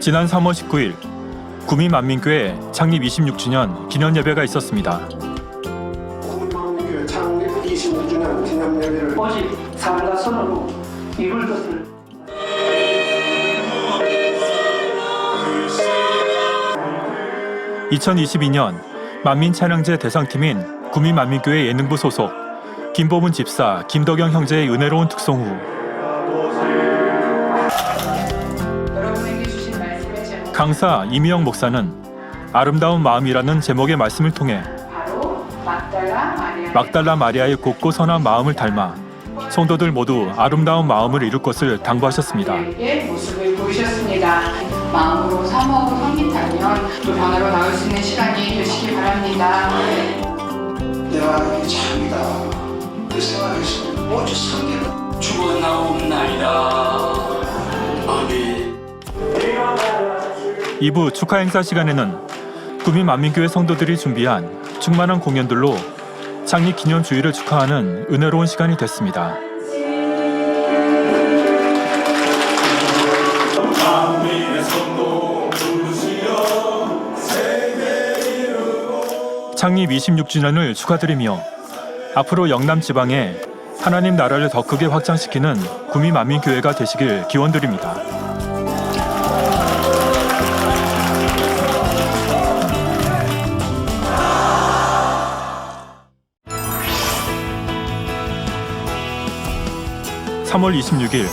지난 3월 19일 구미만민교회 창립 26주년 기념 예배가 있었습니다. 구미만민교회 창립 26주년 기념 예배를 오직 삶과 손으로 이룰 것을 2022년 만민찬양제 대상팀인 구미만민교회 예능부 소속 김보문 집사, 김덕영 형제의 은혜로운 특송 후 강사 이미영 목사는 아름다운 마음이라는 제목의 말씀을 통해 막달라 마리아의 곱고 선한 마음을 닮아 성도들 모두 아름다운 마음을 이룰 것을 당부하셨습니다. 모습을 보이셨습니다. 마음으로 사모하고 성립하면 또 변화로 나올 수 있는 시간이 되시기 바랍니다. 내가 이게 참이다 그 생각했으면 오직 성경을 죽어나옵나이다. 아멘. 2부 축하 행사 시간에는 구미만민교회 성도들이 준비한 충만한 공연들로 창립 기념 주일을 축하하는 은혜로운 시간이 됐습니다. 창립 26주년을 축하드리며 앞으로 영남 지방에 하나님 나라를 더 크게 확장시키는 구미만민교회가 되시길 기원드립니다. (3월 26일)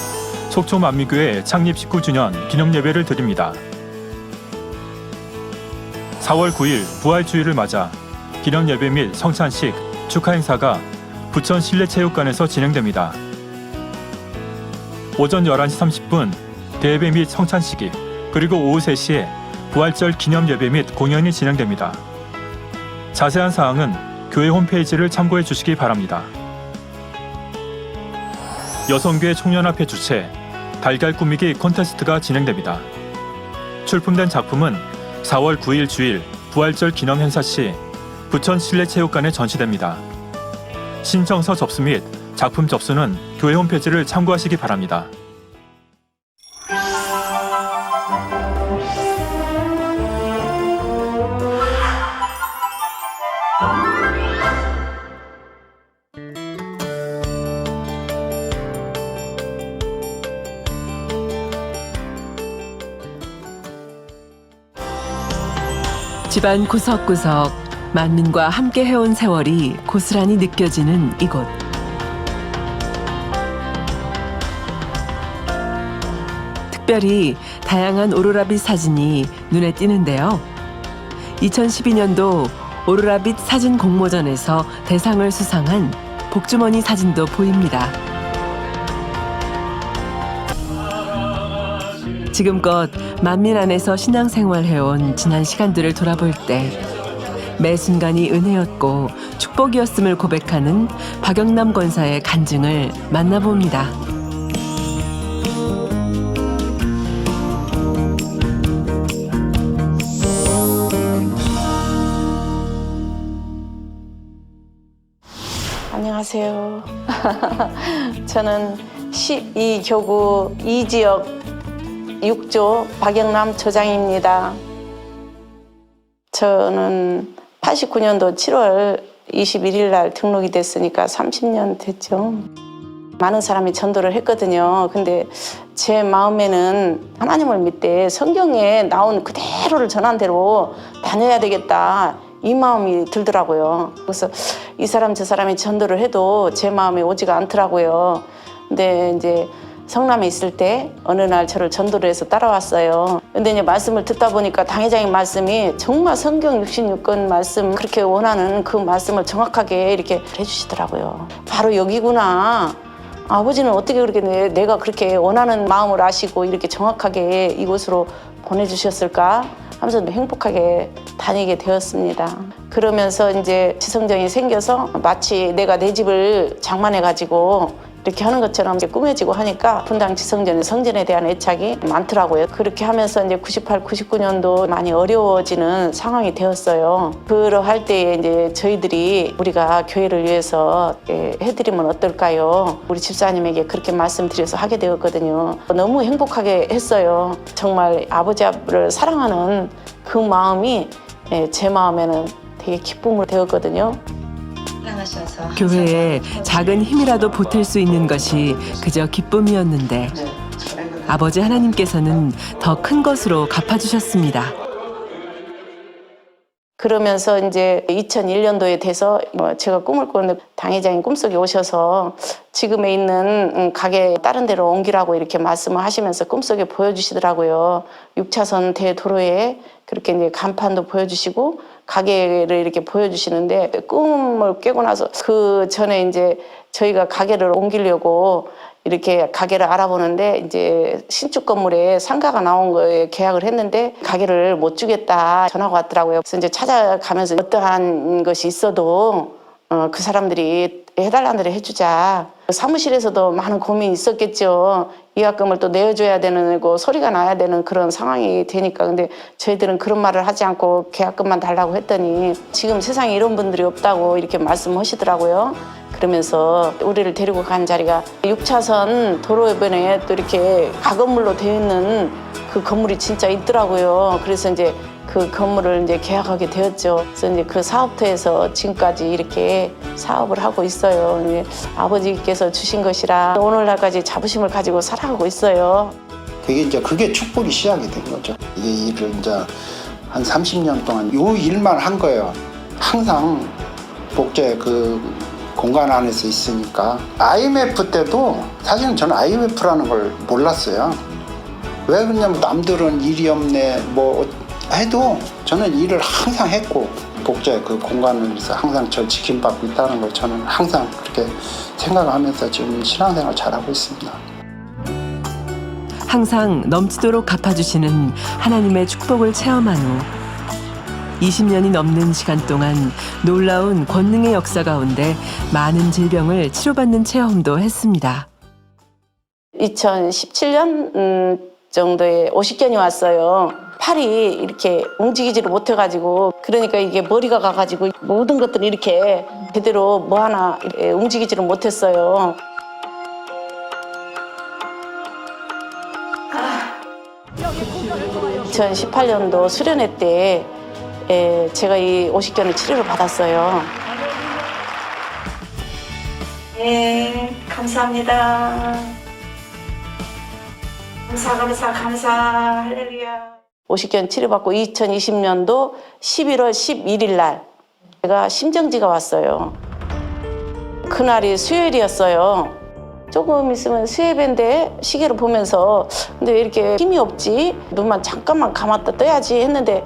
속초만민교회 창립 19주년 기념예배를 드립니다. 4월 9일 부활주일을 맞아 기념예배 및 성찬식, 축하 행사가 부천 실내체육관에서 진행됩니다. 오전 11시 30분 대예배 및 성찬식이, 그리고 오후 3시에 부활절 기념예배 및 공연이 진행됩니다. 자세한 사항은 교회 홈페이지를 참고해 주시기 바랍니다. 여성교회 총연합회 주최 달걀 꾸미기 콘테스트가 진행됩니다. 출품된 작품은 4월 9일 주일 부활절 기념 행사 시 부천 실내체육관에 전시됩니다. 신청서 접수 및 작품 접수는 교회 홈페이지를 참고하시기 바랍니다. 집안 구석구석 만민과 함께 해온 세월이 고스란히 느껴지는 이곳. 특별히 다양한 오로라빛 사진이 눈에 띄는데요. 2012년도 오로라빛 사진 공모전에서 대상을 수상한 복주머니 사진도 보입니다. 지금껏 만민 안에서 신앙생활 해온 지난 시간들을 돌아볼 때 매 순간이 은혜였고 축복이었음을 고백하는 박영남 권사의 간증을 만나봅니다. 안녕하세요. 저는 12교구 2지역 6조 박영남 조장입니다. 저는 89년도 7월 21일 날 등록이 됐으니까 30년 됐죠. 많은 사람이 전도를 했거든요. 근데 제 마음에는 하나님을 믿되 성경에 나온 그대로를 전한 대로 다녀야 되겠다, 이 마음이 들더라고요. 그래서 이 사람 저 사람이 전도를 해도 제 마음에 오지가 않더라고요. 근데 이제 성남에 있을 때 어느 날 저를 전도를 해서 따라왔어요. 근데 이제 말씀을 듣다 보니까 당회장님 말씀이 정말 성경 66권 말씀, 그렇게 원하는 그 말씀을 정확하게 이렇게 해주시더라고요. 바로 여기구나. 아버지는 어떻게 그렇게 내가 그렇게 원하는 마음을 아시고 이렇게 정확하게 이곳으로 보내주셨을까 하면서 행복하게 다니게 되었습니다. 그러면서 이제 지성정이 생겨서 마치 내가 내 집을 장만해가지고 이렇게 하는 것처럼 이제 꾸며지고 하니까 분당 지성전의 성전에 대한 애착이 많더라고요. 그렇게 하면서 이제 98, 99년도 많이 어려워지는 상황이 되었어요. 그러할 때에 이제 저희들이 우리가 교회를 위해서 해드리면 어떨까요? 우리 집사님에게 그렇게 말씀드려서 하게 되었거든요. 너무 행복하게 했어요. 정말 아버지를 사랑하는 그 마음이 제 마음에는 되게 기쁨으로 되었거든요. 교회에 작은 힘이라도 보탤 수 있는 것이 그저 기쁨이었는데 아버지 하나님께서는 더 큰 것으로 갚아주셨습니다. 그러면서 이제 2001년도에 돼서 제가 꿈을 꾸는데 당회장이 꿈속에 오셔서 지금에 있는 가게 다른 데로 옮기라고 이렇게 말씀을 하시면서 꿈속에 보여주시더라고요. 6차선 대도로에 그렇게 이제 간판도 보여주시고 가게를 이렇게 보여주시는데 꿈을 깨고 나서 그 전에 이제 저희가 가게를 옮기려고 이렇게 가게를 알아보는데 이제 신축 건물에 상가가 나온 거에 계약을 했는데 가게를 못 주겠다 전화가 왔더라고요. 그래서 이제 찾아가면서 어떠한 것이 있어도 그 사람들이 해달라는 대로 해주자. 사무실에서도 많은 고민이 있었겠죠. 위약금을 또 내어줘야 되는 거 소리가 나야 되는 그런 상황이 되니까. 근데 저희들은 그런 말을 하지 않고 계약금만 달라고 했더니 지금 세상에 이런 분들이 없다고 이렇게 말씀하시더라고요. 그러면서 우리를 데리고 간 자리가 6차선 도로변에 또 이렇게 가건물로 되어 있는 그 건물이 진짜 있더라고요. 그래서 이제 그 건물을 이제 계약하게 되었죠. 그래서 이제 그 사업터에서 지금까지 이렇게 사업을 하고 있어요. 이제 아버지께서 주신 것이라 오늘날까지 자부심을 가지고 살아가고 있어요. 그게 축복이 시작이 된 거죠. 이 일을 이제 한 30년 동안 요 일만 한 거예요. 항상 복제 그 공간 안에서 있으니까 IMF 때도 사실은 저는 IMF라는 걸 몰랐어요. 왜 그러냐면 남들은 일이 없네 뭐 해도 저는 일을 항상 했고 복제 그 공간에서 항상 저 지킴받고 있다는 걸 저는 항상 그렇게 생각하면서 지금 신앙생활 잘하고 있습니다. 항상 넘치도록 갚아주시는 하나님의 축복을 체험한 후 20년이 넘는 시간 동안 놀라운 권능의 역사 가운데 많은 질병을 치료받는 체험도 했습니다. 2017년 정도에 오십견이 왔어요. 팔이 이렇게 움직이지를 못해가지고 그러니까 이게 머리가 가가지고 모든 것들이 이렇게 제대로 뭐 하나 움직이지를 못했어요. 아. 2018년도 수련회 때 제가 이 오십견을 치료를 받았어요. 네, 감사합니다. 감사, 할렐루야. 오십견 치료받고 2020년도 11월 11일 날 제가 심정지가 왔어요. 그날이 수요일이었어요. 조금 있으면 수요일인데 시계를 보면서 근데 왜 이렇게 힘이 없지? 눈만 잠깐만 감았다 떠야지 했는데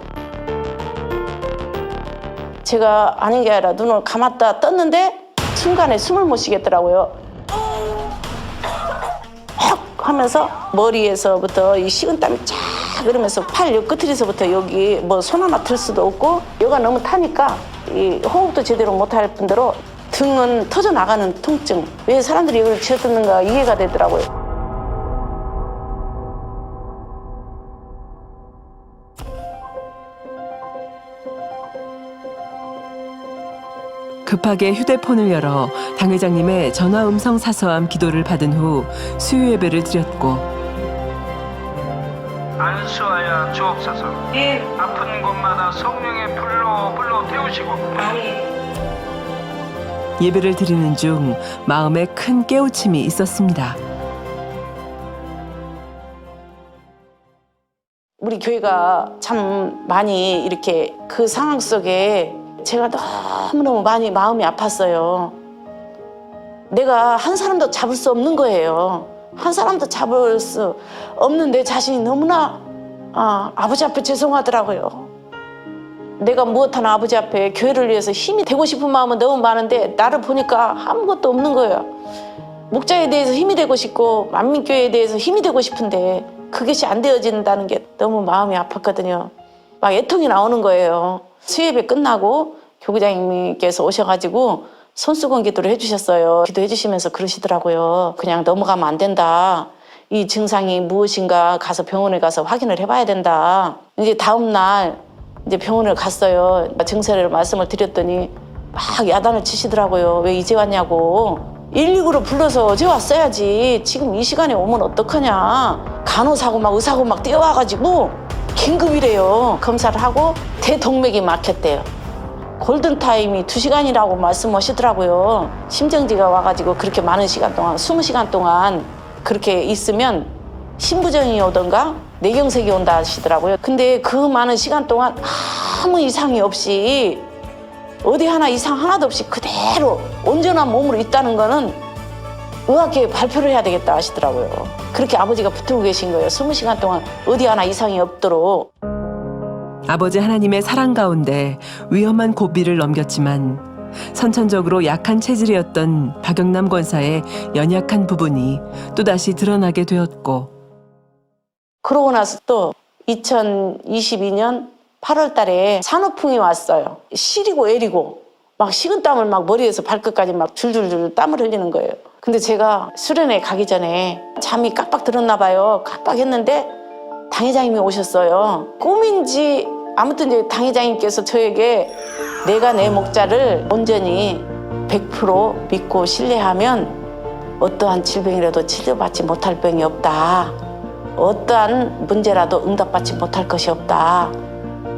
제가 아닌 게 아니라 눈을 감았다 떴는데 순간에 숨을 못 쉬겠더라고요. 헉 하면서 머리에서부터 이 식은땀이 쫙 흐르면서 팔 요 끝에서부터 여기 뭐 손 하나 들 수도 없고 여가 너무 타니까 이 호흡도 제대로 못할 뿐더러 등은 터져 나가는 통증. 왜 사람들이 이걸 지어듣는가 이해가 되더라고요. 급하게 휴대폰을 열어 당 회장님의 전화 음성 사서함 기도를 받은 후 수요 예배를 드렸고 안수하여 주옵소서. 예. 아픈 곳마다 성령의 불로 태우시고 예배를 드리는 중 마음에 큰 깨우침이 있었습니다. 우리 교회가 참 많이 이렇게 그 상황 속에 제가 너무너무 많이 마음이 아팠어요. 내가 한 사람도 잡을 수 없는 거예요. 한 사람도 잡을 수 없는 내 자신이 너무나 아버지 앞에 죄송하더라고요. 내가 무엇 하나 아버지 앞에 교회를 위해서 힘이 되고 싶은 마음은 너무 많은데 나를 보니까 아무것도 없는 거예요. 목자에 대해서 힘이 되고 싶고 만민교회에 대해서 힘이 되고 싶은데 그것이 안 되어진다는 게 너무 마음이 아팠거든요. 막 애통이 나오는 거예요. 수예배 끝나고 교구장님께서 오셔가지고 손수건 기도를 해주셨어요. 기도해 주시면서 그러시더라고요. 그냥 넘어가면 안 된다. 이 증상이 무엇인가 가서 병원에 가서 확인을 해봐야 된다. 이제 다음 날 이제 병원을 갔어요. 증세를 말씀을 드렸더니 막 야단을 치시더라고요. 왜 이제 왔냐고. 119로 불러서 어제 왔어야지. 지금 이 시간에 오면 어떡하냐. 간호사고 막 의사고 막 뛰어와가지고 긴급이래요. 검사를 하고 대동맥이 막혔대요. 골든타임이 2시간이라고 말씀하시더라고요. 심정지가 와가지고 그렇게 많은 시간 동안 20시간 동안 그렇게 있으면 심부전이 오던가 뇌경색이 온다 하시더라고요. 근데 그 많은 시간 동안 아무 이상이 없이 어디 하나 이상 하나도 없이 그대로 온전한 몸으로 있다는 거는 의학계에 발표를 해야 되겠다 하시더라고요. 그렇게 아버지가 붙들고 계신 거예요. 20시간 동안 어디 하나 이상이 없도록. 아버지 하나님의 사랑 가운데 위험한 고비를 넘겼지만 선천적으로 약한 체질이었던 박영남 권사의 연약한 부분이 또다시 드러나게 되었고 그러고 나서 또 2022년 8월 달에 산후풍이 왔어요. 시리고 애리고 막 식은땀을 막 머리에서 발끝까지 막 줄줄줄 땀을 흘리는 거예요. 근데 제가 수련회 가기 전에 잠이 깜빡 들었나 봐요. 깜빡했는데 당회장님이 오셨어요. 꿈인지 아무튼 이제 당회장님께서 저에게 내가 내 목자를 온전히 100% 믿고 신뢰하면 어떠한 질병이라도 치료받지 못할 병이 없다. 어떠한 문제라도 응답받지 못할 것이 없다.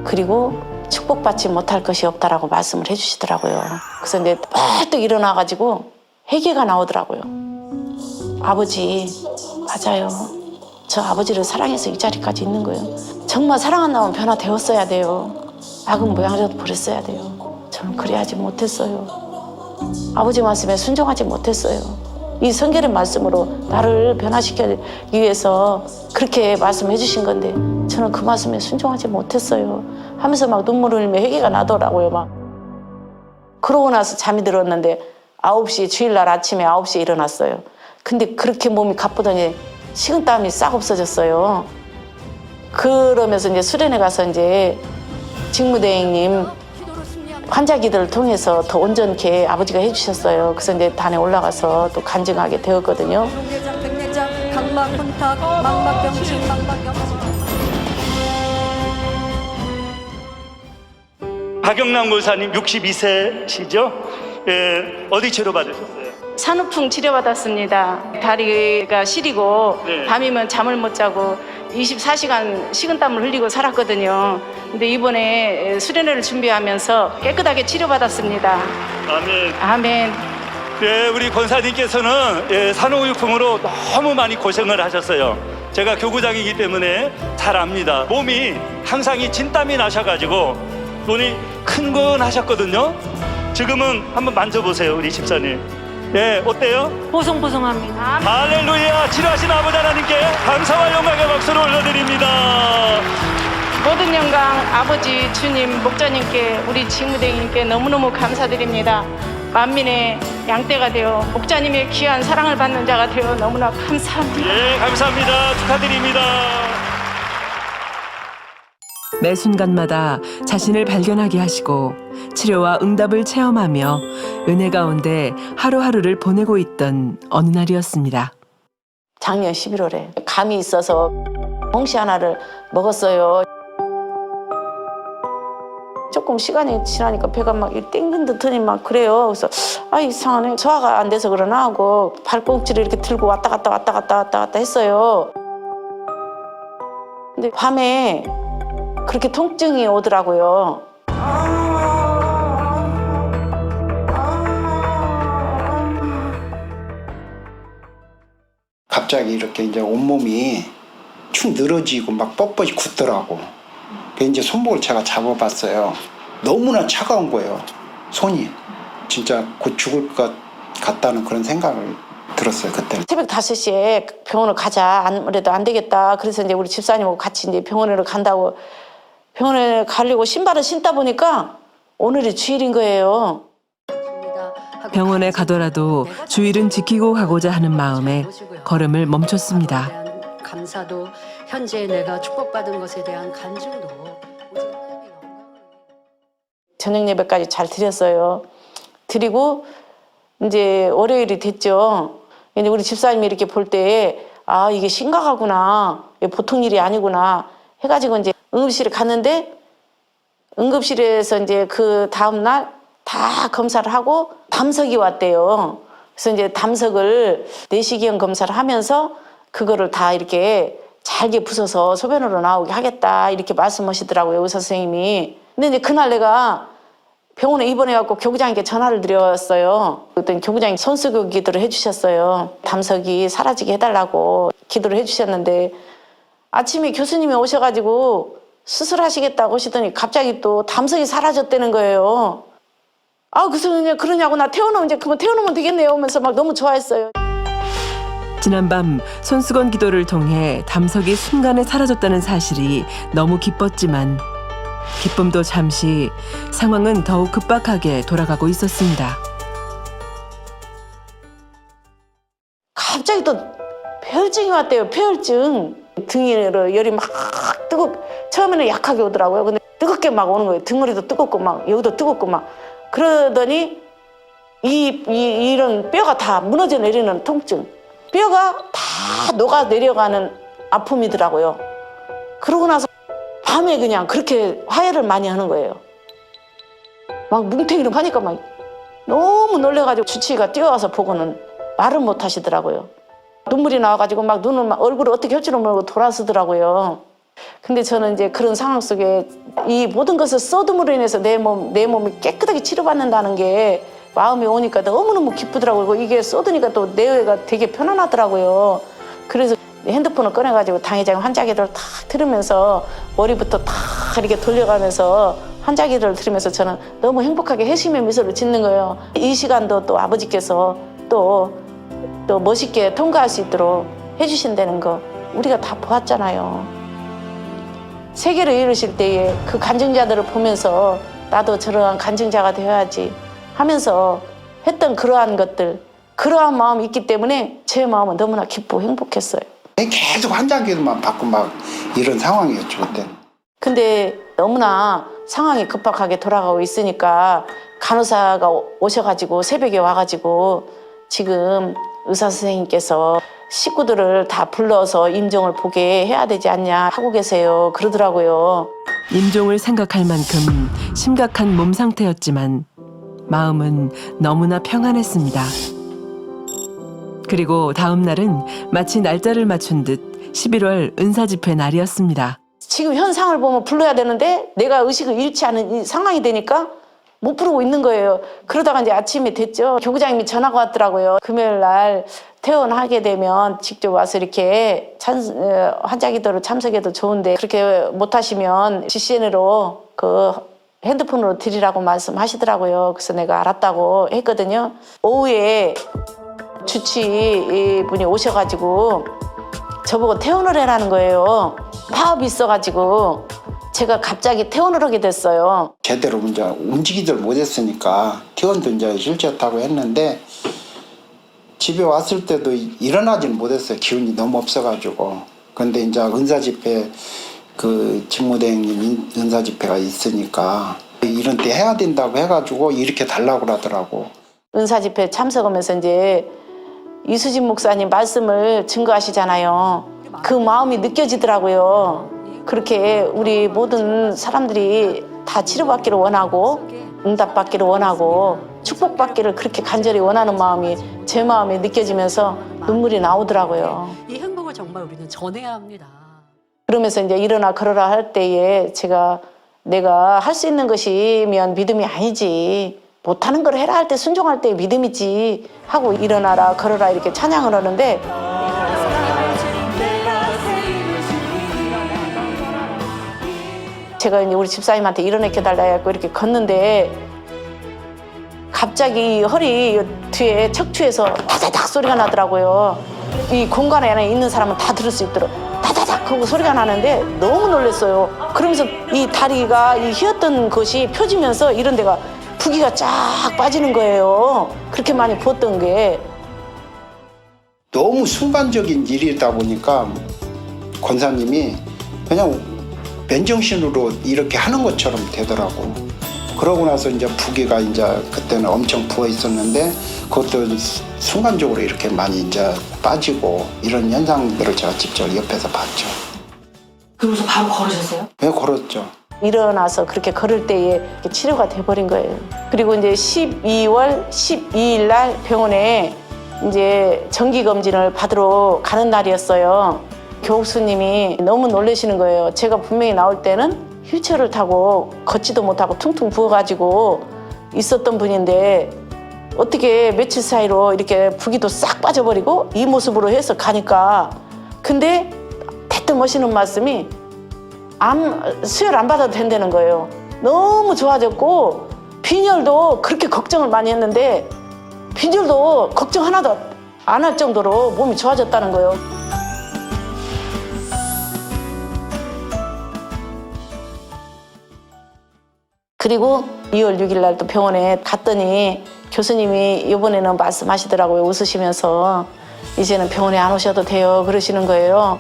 그리고 축복받지 못할 것이 없다라고 말씀을 해주시더라고요. 그래서 이제 뻘떡 일어나가지고 회개가 나오더라고요. 아버지, 맞아요. 저 아버지를 사랑해서 이 자리까지 있는 거예요. 정말 사랑한다면 변화되었어야 돼요. 악은 모양이라도 버렸어야 돼요. 저는 그래야지 못했어요. 아버지 말씀에 순종하지 못했어요. 이 성결의 말씀으로 나를 변화시키기 위해서 그렇게 말씀해 주신 건데 저는 그 말씀에 순종하지 못했어요. 하면서 막 눈물을 흘리며 회개가 나더라고요. 막. 그러고 나서 잠이 들었는데 9시 주일날 아침에 9시에 일어났어요. 근데 그렇게 몸이 가쁘더니 식은땀이 싹 없어졌어요. 그러면서 이제 수련회 가서 이제 직무대행님 환자기들을 통해서 더 온전케 아버지가 해주셨어요. 그래서 이제 단에 올라가서 또 간증하게 되었거든요. 백내장, 백내장, 각막 혼탁, 망막병증, 망막염증. 박영남 권사님 62세시죠? 예, 어디 치료받으셨어요? 산후풍 치료받았습니다. 다리가 시리고 네. 밤이면 잠을 못 자고 24시간 식은땀을 흘리고 살았거든요. 근데 이번에 수련회를 준비하면서 깨끗하게 치료받았습니다. 아멘. 아멘. 예, 우리 권사님께서는 예, 산후우유풍으로 너무 많이 고생을 하셨어요. 제가 교구장이기 때문에 잘 압니다. 몸이 항상 이 진땀이 나셔가지고 눈이 큰근하셨거든요. 지금은 한번 만져보세요, 우리 집사님. 예, 어때요? 보송보송합니다. 할렐루야! 치료하신 아버지 하나님께 감사와 영광의 박수를 올려드립니다. 모든 영광 아버지 주님 목자님께 우리 직무대행님께 너무너무 감사드립니다. 만민의 양떼가 되어 목자님의 귀한 사랑을 받는 자가 되어 너무나 감사합니다. 예, 감사합니다. 축하드립니다. 매 순간마다 자신을 발견하게 하시고 치료와 응답을 체험하며 은혜 가운데 하루하루를 보내고 있던 어느 날이었습니다. 작년 11월에 감이 있어서 홍시 하나를 먹었어요. 조금 시간이 지나니까 배가 막 땡긴 듯하니 막 그래요. 그래서 아 이상하네. 소화가 안 돼서 그러나 하고 발꿈치를 이렇게 들고 왔다 갔다 했어요. 근데 밤에 그렇게 통증이 오더라고요. 갑자기 이렇게 이제 온몸이 축 늘어지고 막 뻣뻣이 굳더라고. 그 이제 손목을 제가 잡아봤어요. 너무나 차가운 거예요. 손이. 진짜 곧 죽을 것 같다는 그런 생각을 들었어요, 그때는. 새벽 5시에 병원을 가자. 아무래도 안 되겠다. 그래서 이제 우리 집사님하고 같이 이제 병원을 간다고 병원에 가려고 신발을 신다 보니까 오늘이 주일인 거예요. 병원에 가더라도 주일은 지키고 가고자 하는 마음에 걸음을 멈췄습니다. 감사도 현재 내가 축복받은 것에 대한 간증도 저녁 예배까지 잘 드렸어요. 드리고 이제 월요일이 됐죠. 이제 우리 집사님이 이렇게 볼 때 아, 이게 심각하구나. 이게 보통 일이 아니구나. 해가지고 이제 응급실에 갔는데 응급실에서 이제 그 다음날 다 검사를 하고 담석이 왔대요. 그래서 이제 담석을 내시경 검사를 하면서 그거를 다 이렇게 잘게 부숴서 소변으로 나오게 하겠다 이렇게 말씀하시더라고요, 의사 선생님이. 근데 이제 그날 내가 병원에 입원해갖고 교구장님께 전화를 드렸어요. 그랬더니 교구장이 손수교 기도를 해주셨어요. 담석이 사라지게 해달라고 기도를 해주셨는데 아침에 교수님이 오셔가지고 수술하시겠다고 하시더니 갑자기 또 담석이 사라졌다는 거예요. 아, 그래서 그냥 그러냐고 나 태워놓으면 이제 그만 태워놓으면 되겠네요 하면서 막 너무 좋아했어요. 지난밤 손수건 기도를 통해 담석이 순간에 사라졌다는 사실이 너무 기뻤지만 기쁨도 잠시 상황은 더욱 급박하게 돌아가고 있었습니다. 갑자기 또 폐혈증이 왔대요. 폐혈증. 등으로 열이 막 처음에는 약하게 오더라고요. 근데 뜨겁게 막 오는 거예요. 등머리도 뜨겁고 막 여기도 뜨겁고 막. 그러더니 이런 뼈가 다 무너져 내리는 통증. 뼈가 다 녹아 내려가는 아픔이더라고요. 그러고 나서 밤에 그냥 그렇게 화해를 많이 하는 거예요. 막 뭉탱이로 하니까 막 너무 놀래가지고 주치의가 뛰어와서 보고는 말을 못 하시더라고요. 눈물이 나와가지고 막 눈을 막 얼굴을 어떻게 할 줄을 모르고 돌아서더라고요. 근데 저는 이제 그런 상황 속에 이 모든 것을 써둠으로 인해서 내 몸이 깨끗하게 치료받는다는 게 마음이 오니까 너무너무 기쁘더라고요. 이게 쏟으니까 또 뇌가 되게 편안하더라고요. 그래서 핸드폰을 꺼내가지고 당회장 환자기도를 탁 들으면서 머리부터 탁 이렇게 돌려가면서 환자기도를 들으면서 저는 너무 행복하게 회심의 미소를 짓는 거예요. 이 시간도 또 아버지께서 또 멋있게 통과할 수 있도록 해주신다는 거 우리가 다 보았잖아요. 세계를 이루실 때에 그 간증자들을 보면서 나도 저러한 간증자가 되어야지 하면서 했던 그러한 것들, 그러한 마음이 있기 때문에 제 마음은 너무나 기쁘고 행복했어요. 계속 환자기도만 받고 막 이런 상황이었죠, 그때는. 근데 너무나 상황이 급박하게 돌아가고 있으니까 간호사가 오셔가지고 새벽에 와가지고 지금 의사 선생님께서 식구들을 다 불러서 임종을 보게 해야 되지 않냐 하고 계세요. 그러더라고요. 임종을 생각할 만큼 심각한 몸 상태였지만 마음은 너무나 평안했습니다. 그리고 다음 날은 마치 날짜를 맞춘 듯 11월 은사집회 날이었습니다. 지금 현상을 보면 불러야 되는데 내가 의식을 잃지 않은 이 상황이 되니까 못 부르고 있는 거예요. 그러다가 이제 아침이 됐죠. 교구장님이 전화가 왔더라고요. 금요일 날 퇴원하게 되면 직접 와서 이렇게 환자기도를 참석해도 좋은데 그렇게 못하시면 GCN으로 그 핸드폰으로 드리라고 말씀하시더라고요. 그래서 내가 알았다고 했거든요. 오후에 주치의분이 오셔가지고 저보고 퇴원을 해라는 거예요. 파업이 있어가지고 제가 갑자기 퇴원을 하게 됐어요. 제대로 이제 움직이질 못했으니까 퇴원도 이제 실제였다고 했는데 집에 왔을 때도 일어나지는 못했어요. 기운이 너무 없어가지고. 근데 이제 은사집회 그 직무대행님 은사집회가 있으니까 이런 때 해야 된다고 해가지고 이렇게 달라고 그러더라고. 은사집회 참석하면서 이제 이수진 목사님 말씀을 증거하시잖아요. 그 마음이 느껴지더라고요. 그렇게 우리 모든 사람들이 다 치료받기를 원하고 응답받기를 원하고 축복받기를 그렇게 간절히 원하는 마음이 제 마음에 느껴지면서 눈물이 나오더라고요. 이 행복을 정말 우리는 전해야 합니다. 그러면서 이제 일어나 걸어라 할 때에 내가 할 수 있는 것이면 믿음이 아니지. 못하는 걸 해라 할 때 순종할 때 믿음이지 하고 일어나라 걸어라 이렇게 찬양을 하는데 제가 이제 우리 집사님한테 일어나켜달라 해갖고 이렇게 걷는데 갑자기 허리 뒤에 척추에서 다다닥 소리가 나더라고요. 이 공간 안에 있는 사람은 다 들을 수 있도록 다다닥 하고 소리가 나는데 너무 놀랐어요. 그러면서 이 다리가 이 휘었던 것이 펴지면서 이런 데가 부기가 쫙 빠지는 거예요. 그렇게 많이 부었던 게. 너무 순간적인 일이다 보니까 권사님이 그냥 맨정신으로 이렇게 하는 것처럼 되더라고. 그러고 나서 이제 부기가 이제 그때는 엄청 부어 있었는데 그것도 순간적으로 이렇게 많이 이제 빠지고 이런 현상들을 제가 직접 옆에서 봤죠. 그러면서 바로 걸으셨어요? 왜 걸었죠? 일어나서 그렇게 걸을 때에 치료가 돼버린 거예요. 그리고 이제 12월 12일 날 병원에 이제 정기검진을 받으러 가는 날이었어요. 교수님이 너무 놀라시는 거예요. 제가 분명히 나올 때는 휠체어를 타고 걷지도 못하고 퉁퉁 부어가지고 있었던 분인데 어떻게 며칠 사이로 이렇게 부기도 싹 빠져버리고 이 모습으로 해서 가니까 근데 대뜸 하시는 말씀이 수혈 안 받아도 된다는 거예요. 너무 좋아졌고 빈혈도 그렇게 걱정을 많이 했는데 빈혈도 걱정 하나도 안 할 정도로 몸이 좋아졌다는 거예요. 그리고 2월 6일 날 또 병원에 갔더니 교수님이 이번에는 말씀하시더라고요. 웃으시면서 이제는 병원에 안 오셔도 돼요 그러시는 거예요.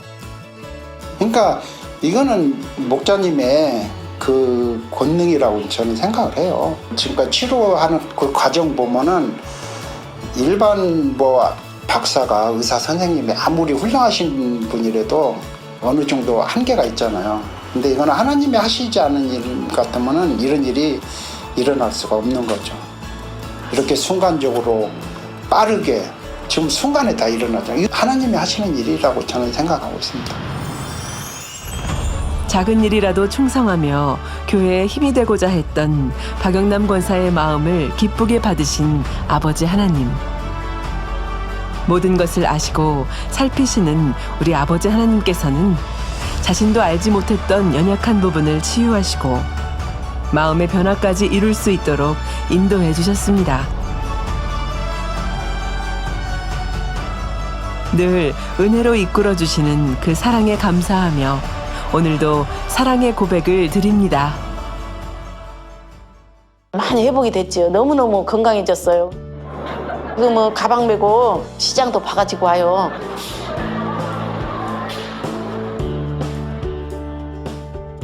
그러니까 이거는 목자님의 그 권능이라고 저는 생각을 해요. 지금까지 치료하는 그 과정 보면은 일반 뭐 박사가 의사 선생님이 아무리 훌륭하신 분이라도 어느 정도 한계가 있잖아요. 근데 이거는 하나님이 하시지 않은 일 같으면은 이런 일이 일어날 수가 없는 거죠. 이렇게 순간적으로 빠르게 지금 순간에 다 일어나잖아요. 하나님이 하시는 일이라고 저는 생각하고 있습니다. 작은 일이라도 충성하며 교회에 힘이 되고자 했던 박영남 권사의 마음을 기쁘게 받으신 아버지 하나님. 모든 것을 아시고 살피시는 우리 아버지 하나님께서는 자신도 알지 못했던 연약한 부분을 치유하시고 마음의 변화까지 이룰 수 있도록 인도해 주셨습니다. 늘 은혜로 이끌어 주시는 그 사랑에 감사하며 오늘도 사랑의 고백을 드립니다. 많이 회복이 됐죠. 너무너무 건강해졌어요. 지금 뭐 가방 메고 시장도 봐가지고 와요.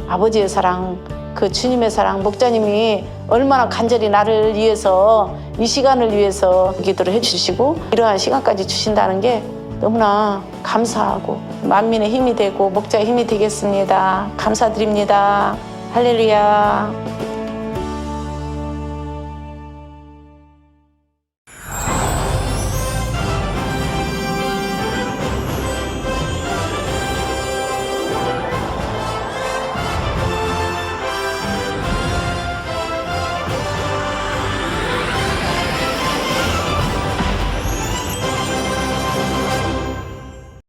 아버지의 사랑, 그 주님의 사랑, 목자님이 얼마나 간절히 나를 위해서 이 시간을 위해서 기도를 해주시고 이러한 시간까지 주신다는 게 너무나 감사하고 만민의 힘이 되고 목자의 힘이 되겠습니다. 감사드립니다. 할렐루야.